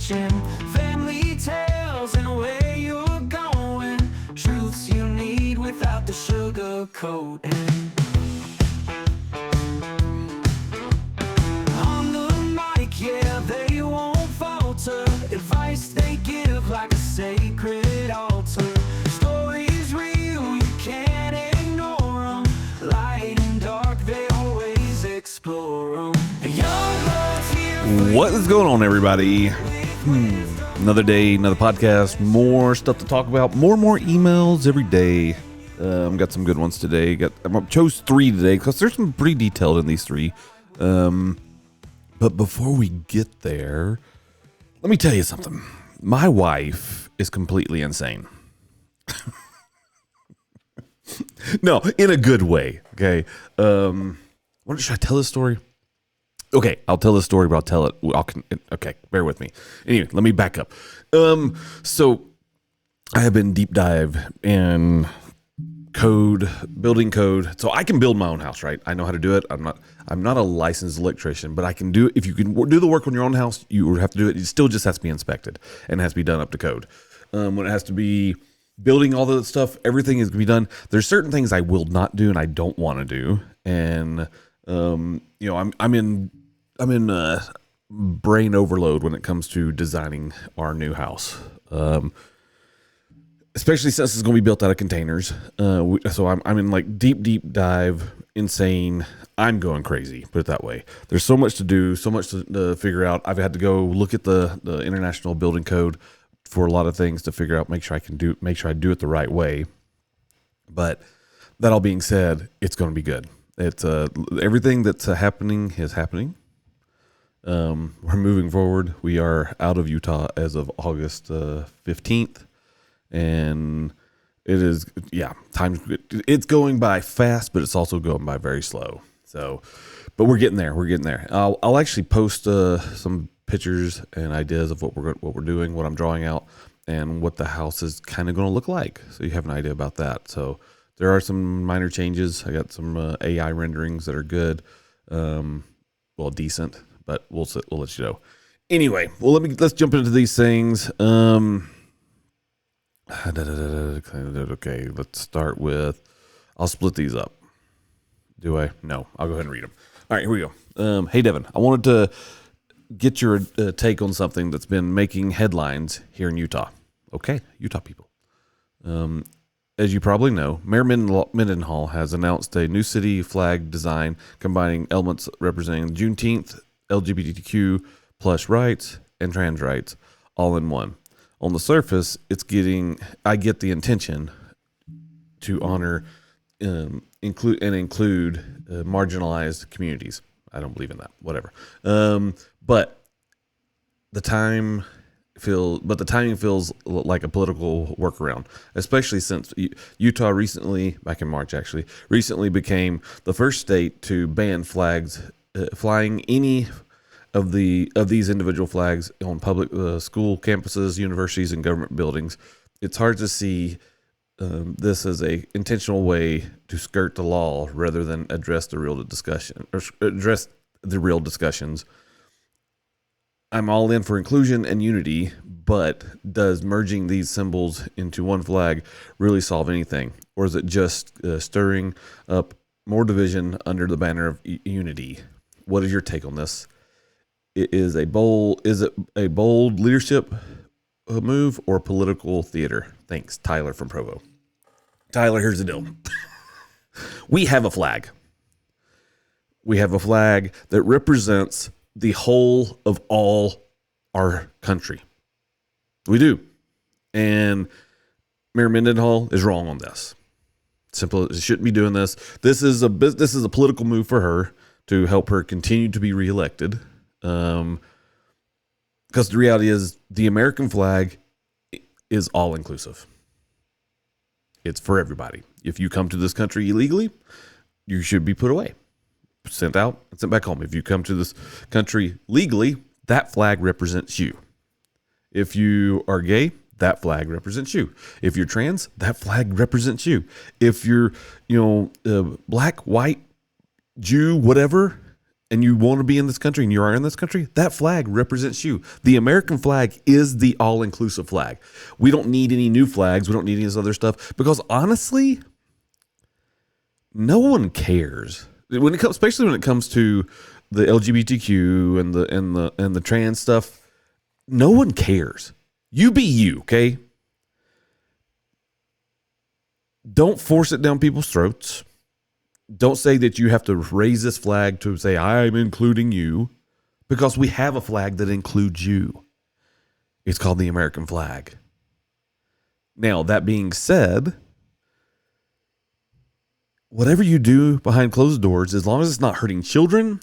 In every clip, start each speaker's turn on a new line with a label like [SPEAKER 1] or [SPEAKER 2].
[SPEAKER 1] conversation, family tales, and where you're going. Truths you need without the sugar coating. On the mic, yeah, they won't falter. Advice they give like a sacred altar. Stories real, you can't ignore them. Light and dark, they always explore them.
[SPEAKER 2] What is going on, everybody? Another day, another podcast, more stuff to talk about, more emails every day. Got some good ones today. I chose 3 today because there's some pretty detailed in these 3. But before we get there, let me tell you something. My wife is completely insane. No, in a good way. Okay. Should I tell this story? Okay, I'll tell this story, but I'll tell it. Okay, bear with me. Anyway, let me back up. So I have been deep dive in building code. So I can build my own house, right? I know how to do it. I'm not a licensed electrician, but I can do it. If you can do the work on your own house, you have to do it. It still just has to be inspected and has to be done up to code. When it has to be building all the stuff, everything is going to be done. There's certain things I will not do and I don't want to do. And I'm in brain overload when it comes to designing our new house, especially since it's going to be built out of containers. So I'm in like deep dive, insane. I'm going crazy, put it that way. There's so much to do, so much to figure out. I've had to go look at the International Building Code for a lot of things to figure out, make sure I do it the right way. But that all being said, it's going to be good. It's everything that's happening is happening. We're moving forward. We are out of Utah as of August 15th, and it is it's going by fast, but it's also going by very slow. So, but we're getting there. I'll actually post some pictures and ideas of what we're doing, what I'm drawing out, and what the house is kind of going to look like, so you have an idea about that. So there are some minor changes. I got some AI renderings that are good, decent, but we'll let you know. Anyway, let's jump into these things. Okay, let's start with. I'll split these up. Do I? No, I'll go ahead and read them. All right, here we go. Hey, Devin, I wanted to get your take on something that's been making headlines here in Utah. Okay, Utah people. As you probably know, Mayor Mendenhall has announced a new city flag design combining elements representing Juneteenth, LGBTQ plus rights, and trans rights all in one. On the surface, I get the intention to honor, include marginalized communities. I don't believe in that. Whatever. But the timing feels like a political workaround, especially since Utah recently, back in March actually, became the first state to ban flying any of these individual flags on public school campuses, universities, and government buildings. It's hard to see this as a intentional way to skirt the law rather than address the real discussions. I'm all in for inclusion and unity, but does merging these symbols into one flag really solve anything? Or is it just stirring up more division under the banner of unity? What is your take on this? Is it a bold leadership move or political theater? Thanks, Tyler from Provo. Tyler, here's the deal. We have a flag. We have a flag that represents the whole of all our country. We do. And Mayor Mendenhall is wrong on this. Simple. She shouldn't be doing this. This is a political move for her to help her continue to be reelected. Because the reality is the American flag is all inclusive. It's for everybody. If you come to this country illegally, you should be put away, sent out, and sent back home. If you come to this country legally, that flag represents you. If you are gay, that flag represents you. If you're trans, that flag represents you. If you're, black, white, Jew, whatever, and you want to be in this country and you are in this country, that flag represents you. The American flag is the all-inclusive flag. We don't need any new flags. We don't need any of this other stuff because honestly, no one cares when it comes, especially when it comes to the LGBTQ and the trans stuff. No one cares. You be you, okay? Don't force it down people's throats. Don't say that you have to raise this flag to say, I'm including you, because we have a flag that includes you. It's called the American flag. Now, that being said, whatever you do behind closed doors, as long as it's not hurting children,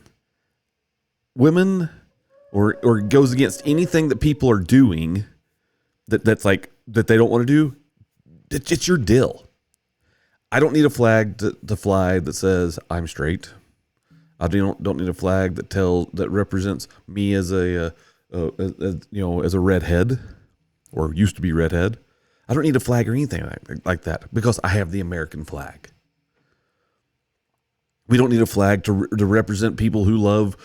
[SPEAKER 2] women, or goes against anything that people are doing that's like that they don't want to do, it's your deal. I don't need a flag to fly that says I'm straight. I don't need a flag that represents me as a redhead or used to be redhead. I don't need a flag or anything like that because I have the American flag. We don't need a flag to represent people who love,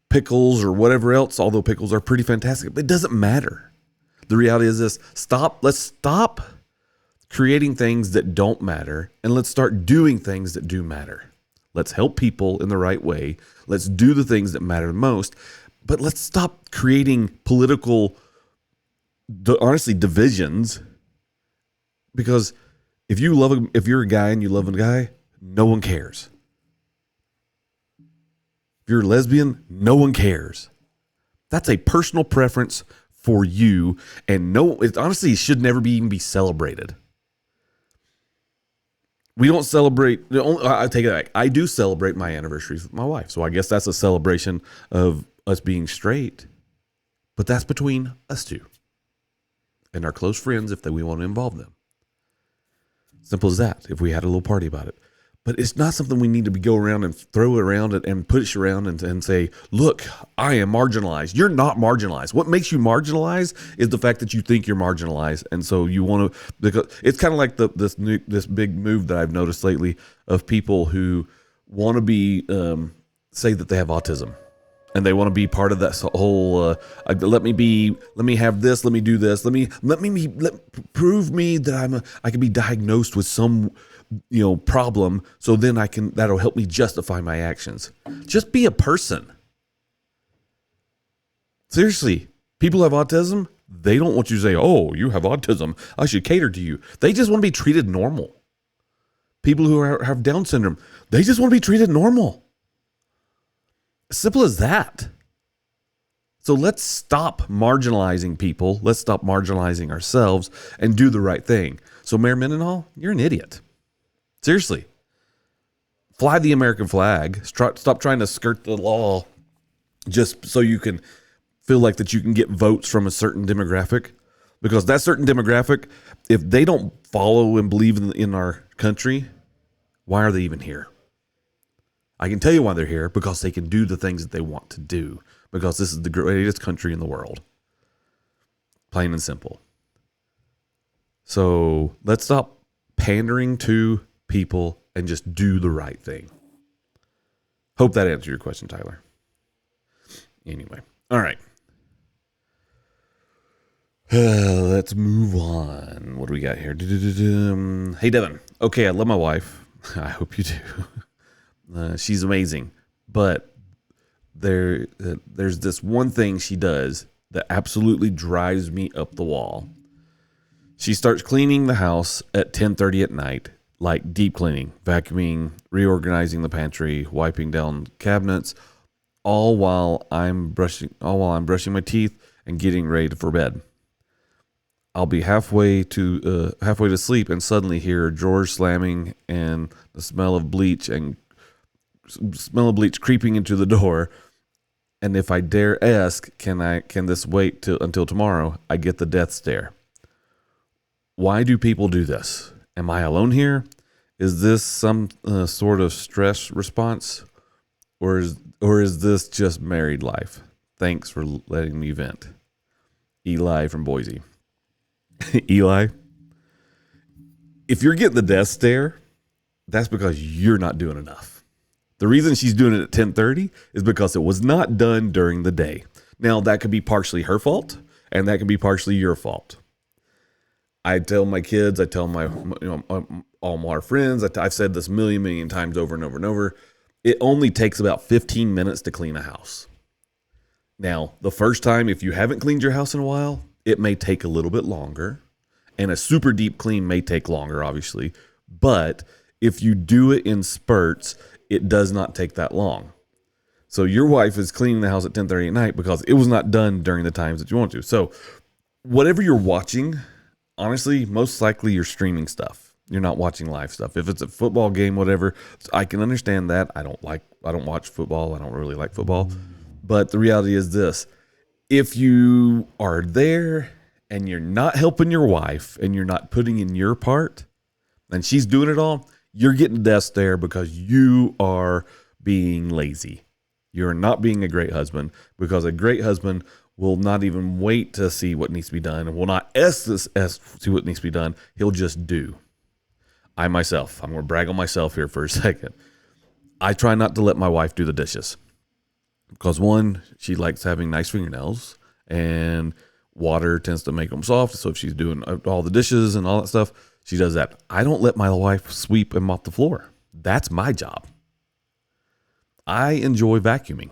[SPEAKER 2] pickles or whatever else, although pickles are pretty fantastic. But it doesn't matter. The reality is this. Let's stop creating things that don't matter, and let's start doing things that do matter. Let's help people in the right way. Let's do the things that matter the most, but let's stop creating political, honestly, divisions. Because if you're a guy and you love a guy, no one cares. If you're a lesbian, no one cares. That's a personal preference for you, and it honestly should never even be celebrated. We don't celebrate. I take it back. I do celebrate my anniversaries with my wife, so I guess that's a celebration of us being straight. But that's between us two and our close friends if we want to involve them. Simple as that. If we had a little party about it. But it's not something we need to go around and throw it around and push around and say, look, I am marginalized. You're not marginalized. What makes you marginalized is the fact that you think you're marginalized. And so you want to, because it's kind of like this big move that I've noticed lately of people who want to be, say that they have autism. And they want to be part of that whole, let me have this, let me do this, prove me that I can be diagnosed with some, problem. So then that'll help me justify my actions. Just be a person. Seriously, people have autism. They don't want you to say, oh, you have autism, I should cater to you. They just want to be treated normal. People who have Down syndrome, they just want to be treated normal. Simple as that. So let's stop marginalizing people. Let's stop marginalizing ourselves and do the right thing. So Mayor Mendenhall, you're an idiot. Seriously. Fly the American flag. Stop trying to skirt the law just so you can feel like that you can get votes from a certain demographic. Because that certain demographic, if they don't follow and believe in our country, why are they even here? I can tell you why they're here, because they can do the things that they want to do, because this is the greatest country in the world. Plain and simple. So let's stop pandering to people and just do the right thing. Hope that answered your question, Tyler. Anyway, all right. Let's move on. What do we got here? Hey, Devin. Okay, I love my wife. I hope you do. She's amazing, but there's this one thing she does that absolutely drives me up the wall. She starts cleaning the house at 10:30 at night, like deep cleaning, vacuuming, reorganizing the pantry, wiping down cabinets, all while I'm brushing my teeth and getting ready for bed. I'll be halfway to sleep and suddenly hear drawers slamming and the smell of bleach creeping into the door. And if I dare ask, can this wait until tomorrow? I get the death stare. Why do people do this? Am I alone here? Is this some sort of stress response, or is this just married life? Thanks for letting me vent. Eli from Boise. Eli, if you're getting the death stare, that's because you're not doing enough. The reason she's doing it at 10:30 is because it was not done during the day. Now, that could be partially her fault, and that can be partially your fault. I tell my kids, I tell my, all our friends, I've said this million times over and over and over. It only takes about 15 minutes to clean a house. Now, the first time, if you haven't cleaned your house in a while, it may take a little bit longer, and a super deep clean may take longer, obviously. But if you do it in spurts, it does not take that long. So your wife is cleaning the house at 10:30 at night because it was not done during the times that you want to. So whatever you're watching, honestly, most likely you're streaming stuff. You're not watching live stuff. If it's a football game, whatever, I can understand that. I don't watch football. I don't really like football. But the reality is this: if you are there and you're not helping your wife and you're not putting in your part and she's doing it all, you're getting death stare because you are being lazy. You're not being a great husband, because a great husband will not even wait to see what needs to be done and will not see what needs to be done. He'll just do. I'm going to brag on myself here for a second. I try not to let my wife do the dishes because, one, she likes having nice fingernails and water tends to make them soft. So if she's doing all the dishes and all that stuff, she does that. I don't let my wife sweep and mop the floor. That's my job. I enjoy vacuuming.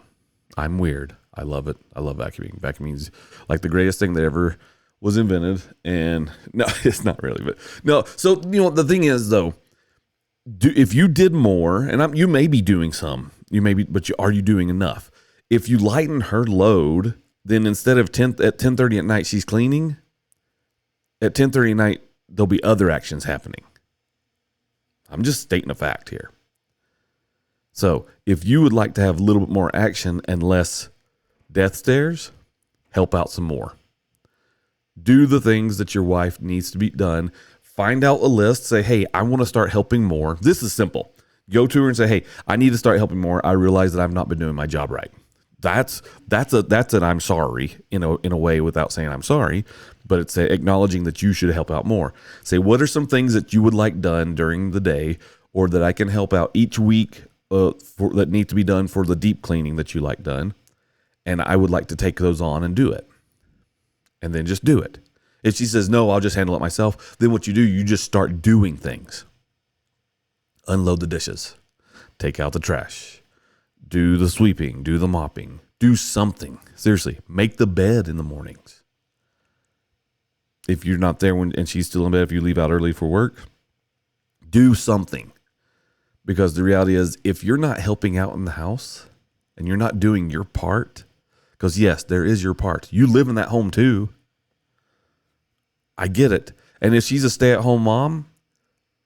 [SPEAKER 2] I'm weird. I love it. I love vacuuming. Vacuuming's like the greatest thing that ever was invented. And no, it's not really, but no. So, the thing is though, if you did more, and you may be doing some, are you doing enough? If you lighten her load, then instead of at 10:30 at night, she's cleaning, at 10:30 at night, there'll be other actions happening. I'm just stating a fact here. So if you would like to have a little bit more action and less death stares, help out some more. Do the things that your wife needs to be done. Find out a list. Say, hey, I want to start helping more. This is simple. Go to her and say, hey, I need to start helping more. I realize that I've not been doing my job right. That's an I'm sorry in a way without saying I'm sorry, but it's acknowledging that you should help out more. Say, what are some things that you would like done during the day, or that I can help out each week that need to be done for the deep cleaning that you like done, and I would like to take those on and do it. And then just do it. If she says, no, I'll just handle it myself, then what you just start doing things. Unload the dishes. Take out the trash. Do the sweeping. Do the mopping. Do something. Seriously, make the bed in the mornings. If you're not there and she's still in bed, if you leave out early for work, do something. Because the reality is, if you're not helping out in the house and you're not doing your part, because yes, there is your part. You live in that home too. I get it. And if she's a stay-at-home mom,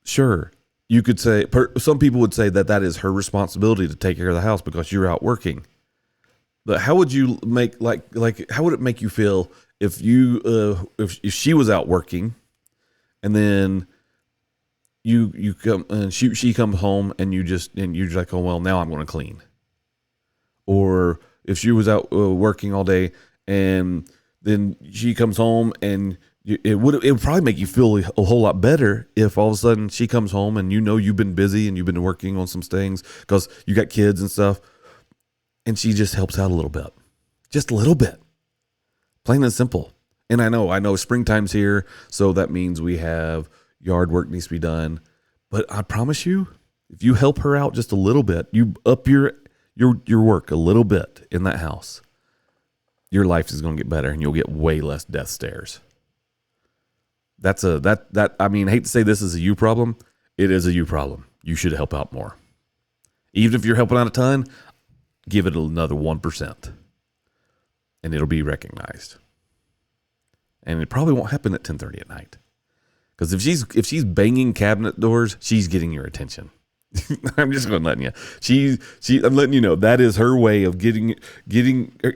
[SPEAKER 2] sure, you could say, some people would say that is her responsibility to take care of the house because you're out working. But how would you make how would it make you feel if if she was out working and then you come and she comes home and you're like, oh well, now I'm going to clean. Or if she was out working all day and then she comes home and it would probably make you feel a whole lot better if all of a sudden she comes home and you've been busy and you've been working on some things because you got kids and stuff, and she just helps out a little bit, just a little bit, plain and simple. And I know springtime's here, so that means we have yard work needs to be done. But I promise you, if you help her out just a little bit, you up your work a little bit in that house, your life is going to get better and you'll get way less death stares. I hate to say this is a you problem. It is a you problem. You should help out more. Even if you're helping out a ton, give it another 1% and it'll be recognized. And it probably won't happen at 10:30 at night. Because if she's banging cabinet doors, she's getting your attention. I'm just going to let you. I'm letting you know that is her way of getting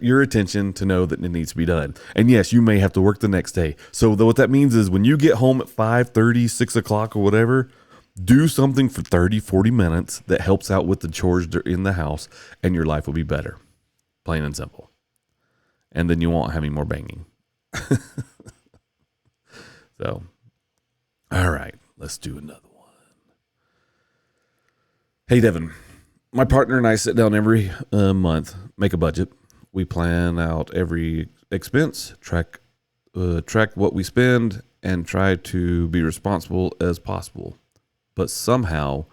[SPEAKER 2] your attention to know that it needs to be done. And yes, you may have to work the next day. So what that means is when you get home at 5:30, 6 o'clock or whatever, do something for 30, 40 minutes that helps out with the chores in the house, and your life will be better. Plain and simple. And then you won't have any more banging. So, all right, let's do another one. Hey, Devin, My partner and I sit down every month, make a budget. We plan out every expense, track what we spend, and try to be responsible as possible. But somehow,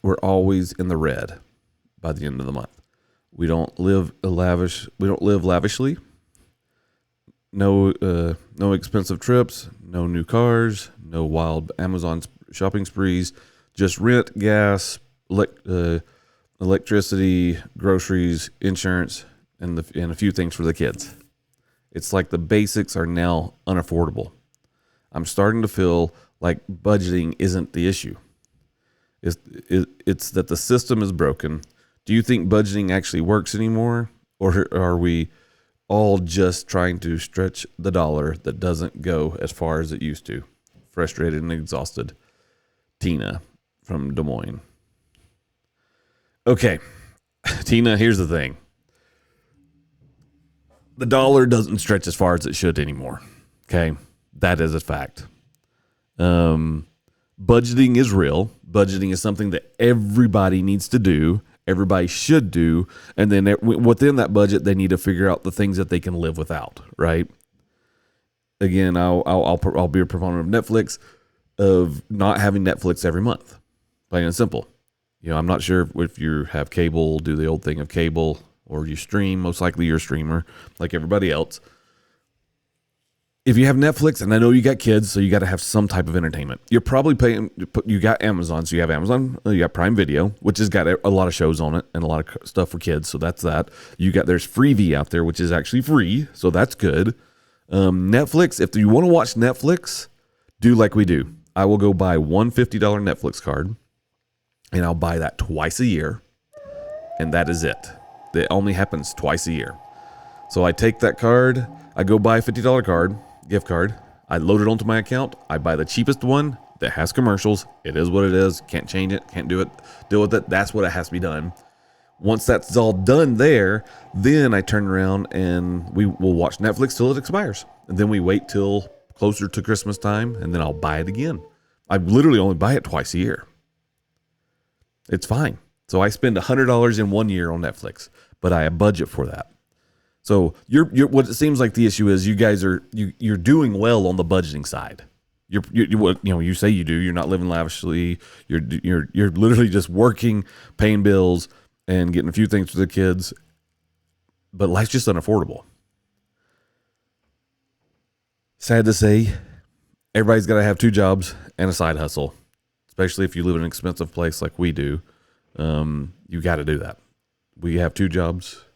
[SPEAKER 2] we're always in the red by the end of the month. We don't live lavish. We don't live lavishly. No expensive trips. No new cars. No wild Amazon shopping sprees. Just rent, gas, electricity, groceries, insurance, and a few things for the kids. It's like the basics are now unaffordable. I'm starting to feel like budgeting isn't the issue. It's that the system is broken. Do you think budgeting actually works anymore? Or are we all just trying to stretch the dollar that doesn't go as far as it used to? Frustrated and exhausted. Tina from Des Moines. Okay, Tina, here's the thing. The dollar doesn't stretch as far as it should anymore. Okay, that is a fact. Budgeting is real. Budgeting is something that everybody needs to do. Everybody should do. And then within that budget, they need to figure out the things that they can live without, right? Again, I'll be a proponent of Netflix, of not having Netflix every month. Plain and simple. You know, I'm not sure if you have cable, do the old thing of cable, or you stream. Most likely you're a streamer like everybody else. If you have Netflix, and I know you got kids, so you got to have some type of entertainment. You're probably paying, you got Amazon, so you have Amazon, you got Prime Video, which has got a lot of shows on it and a lot of stuff for kids, so that's that. There's Freevee out there, which is actually free, so that's good. Netflix, if you want to watch Netflix, do like we do. I will go buy one $50 Netflix card, and I'll buy that twice a year, and that is it. It only happens twice a year. So I take that card, I go buy a $50 gift card, I load it onto my account, I buy the cheapest one that has commercials. It is what it is. Can't change it, can't do it, deal with it. That's what it has to be done. Once that's all done there, then I turn around and we will watch Netflix till it expires. And then we wait till closer to Christmas time, and then I'll buy it again. I literally only buy it twice a year. It's fine. So I spend $100 in 1 year on Netflix, but I have budget for that. So you're what it seems like the issue is you guys are you're doing well on the budgeting side. You say you do. You're not living lavishly. You're literally just working, paying bills, and getting a few things for the kids. But life's just unaffordable. Sad to say, everybody's got to have two jobs and a side hustle, especially if you live in an expensive place like we do. You got to do that. We have two jobs.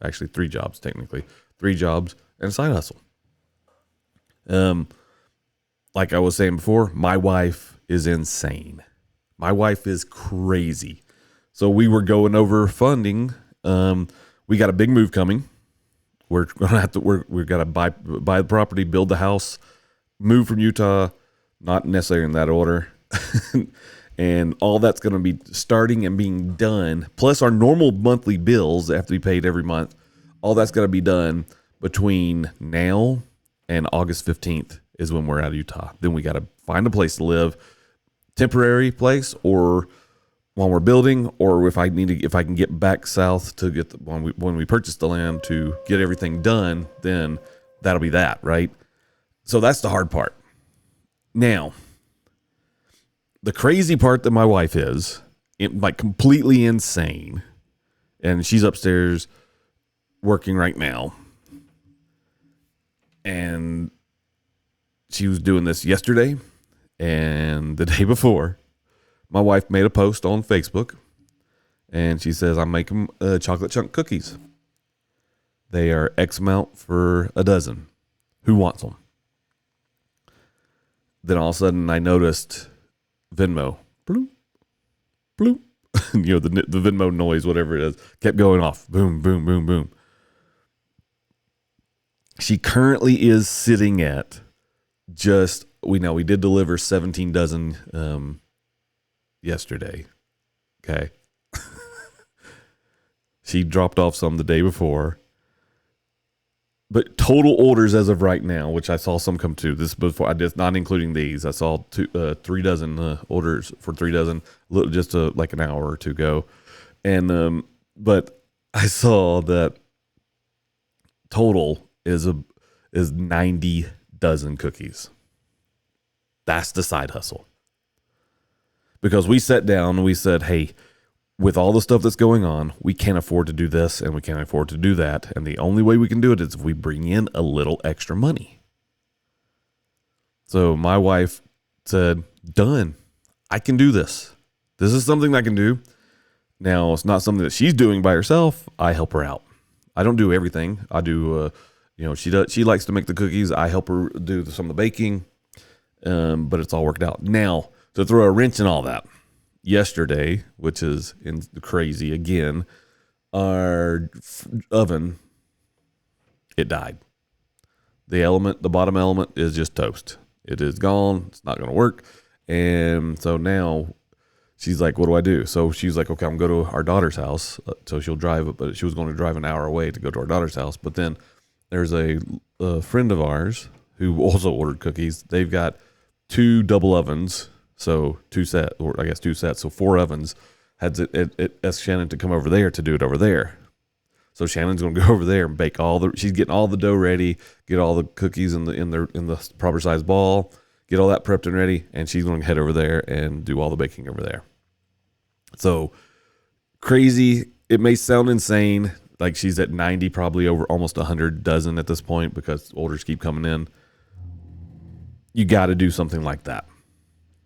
[SPEAKER 2] Actually, three jobs, technically. 3 jobs and a side hustle. Like I was saying before, my wife is insane. My wife is crazy. So we were going over funding. We got a big move coming. We're gonna have to. We're gonna buy the property, build the house, move from Utah. Not necessarily in that order. And all that's going to be starting and being done, plus our normal monthly bills that have to be paid every month. All that's going to be done between now and August 15th is when we're out of Utah. Then we got to find a place to live, temporary place, or while we're building, or if I can get back south to get when we purchase the land to get everything done, then that'll be that, right? So that's the hard part. Now, the crazy part that my wife is, like completely insane, and she's upstairs working right now, and she was doing this yesterday and the day before. My wife made a post on Facebook, and she says, I'm making chocolate chunk cookies. They are X amount for a dozen. Who wants them? Then all of a sudden I noticed Venmo, bloop, bloop. The Venmo noise, whatever it is, kept going off. Boom, boom, boom, boom. She currently is sitting at we did deliver 17 dozen yesterday. Okay. She dropped off some the day before. But total orders as of right now, which I saw some come to this before, I did not including these. I saw 3 dozen orders for 3 dozen, just like an hour or two ago. And but I saw that total is 90 dozen cookies. That's the side hustle. Because we sat down and we said, hey, with all the stuff that's going on, we can't afford to do this and we can't afford to do that. And the only way we can do it is if we bring in a little extra money. So my wife said, done. I can do this. This is something I can do. Now, it's not something that she's doing by herself. I help her out. I don't do everything. I do, she likes to make the cookies. I help her do some of the baking, but it's all worked out. Now, to throw a wrench in all that, yesterday, which is crazy again, our oven, it died. The bottom element is just toast. It is gone. It's not going to work. And so now she's like, what do I do? So she's like, okay, I'm going to go to our daughter's house. So she'll drive, but she was going to drive an hour away to go to our daughter's house. But then there's a friend of ours who also ordered cookies. They've got 2 double ovens. So 2 sets. So 4 ovens. Asked Shannon to come over there to do it over there. So Shannon's going to go over there and bake she's getting all the dough ready, get all the cookies in the proper size ball, get all that prepped and ready, and she's going to head over there and do all the baking over there. So crazy. It may sound insane. Like she's at 90, probably over almost 100 dozen at this point because orders keep coming in. You got to do something like that.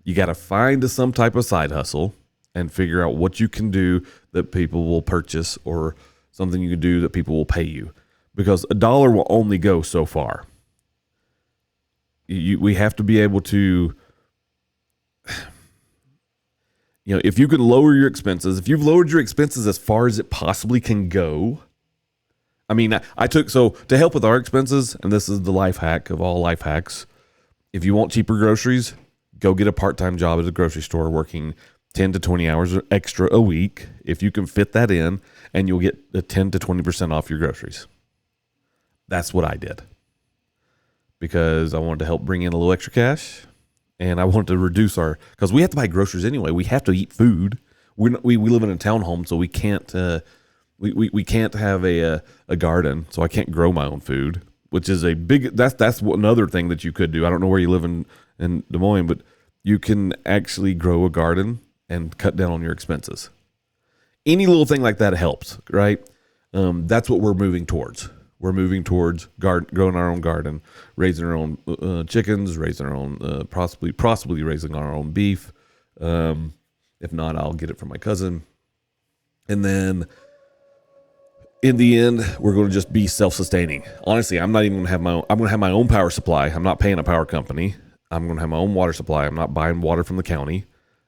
[SPEAKER 2] You got to find some type of side hustle and figure out what you can do that people will purchase or something you can do that people will pay you, because $1 will only go so far. We have to be able to, if you can lower your expenses, if you've lowered your expenses as far as it possibly can go. I mean, to help with our expenses, and this is the life hack of all life hacks. If you want cheaper groceries, go get a part-time job at a grocery store working 10 to 20 hours extra a week. If you can fit that in, and you'll get a 10 to 20% off your groceries. That's what I did, because I wanted to help bring in a little extra cash, and I wanted to reduce because we have to buy groceries anyway. We have to eat food. We live in a townhome, so we can't we can't have a garden, so I can't grow my own food, which is that's another thing that you could do. I don't know where you live in Des Moines, but you can actually grow a garden and cut down on your expenses. Any little thing like that helps, right? That's what we're moving towards. We're moving towards growing our own garden, raising our own chickens, raising our own, possibly raising our own beef. If not, I'll get it from my cousin. And then in the end, we're going to just be self-sustaining. Honestly, I'm not even going to have I'm going to have my own power supply. I'm not paying a power company. I'm going to have my own water supply. I'm not buying water from the county.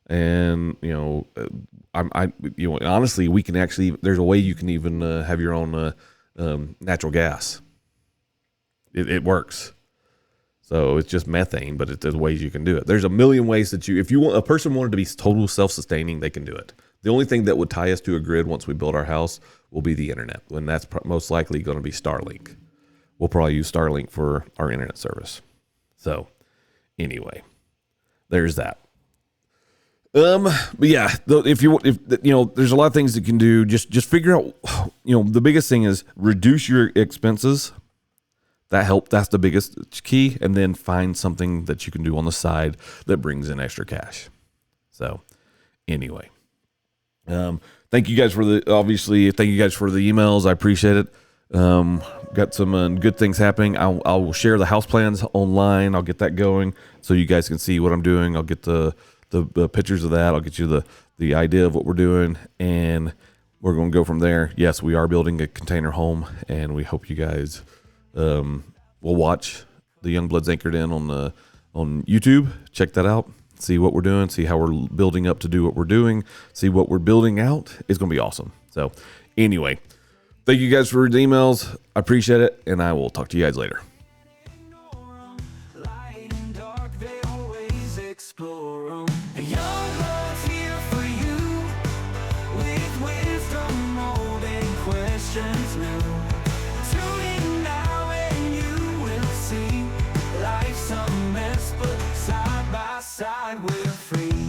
[SPEAKER 2] And, honestly, we can actually, there's a way you can even have your own natural gas. It works. So it's just methane, but there's ways you can do it. There's a million ways that if a person wanted to be total self-sustaining, they can do it. The only thing that would tie us to a grid once we build our house will be the internet, and that's most likely going to be Starlink. We'll probably use Starlink for our internet service. So anyway, there's that. But yeah, if there's a lot of things that you can do. Just figure out, the biggest thing is reduce your expenses. That's the biggest key. And then find something that you can do on the side that brings in extra cash. So anyway, thank you guys for the emails. I appreciate it. Got some good things happening. I will share the house plans online. I'll get that going so you guys can see what I'm doing. I'll get the pictures of that. I'll get you the idea of what we're doing, and we're going to go from there. Yes, we are building a container home, and we hope you guys will watch the Young Bloods Anchored In on YouTube. Check that out. See what we're doing. See how we're building up to do what we're doing. See what we're building out. It's going to be awesome. So anyway, thank you guys for the emails. I appreciate it, and I will talk to you guys later.
[SPEAKER 1] Side, we're free.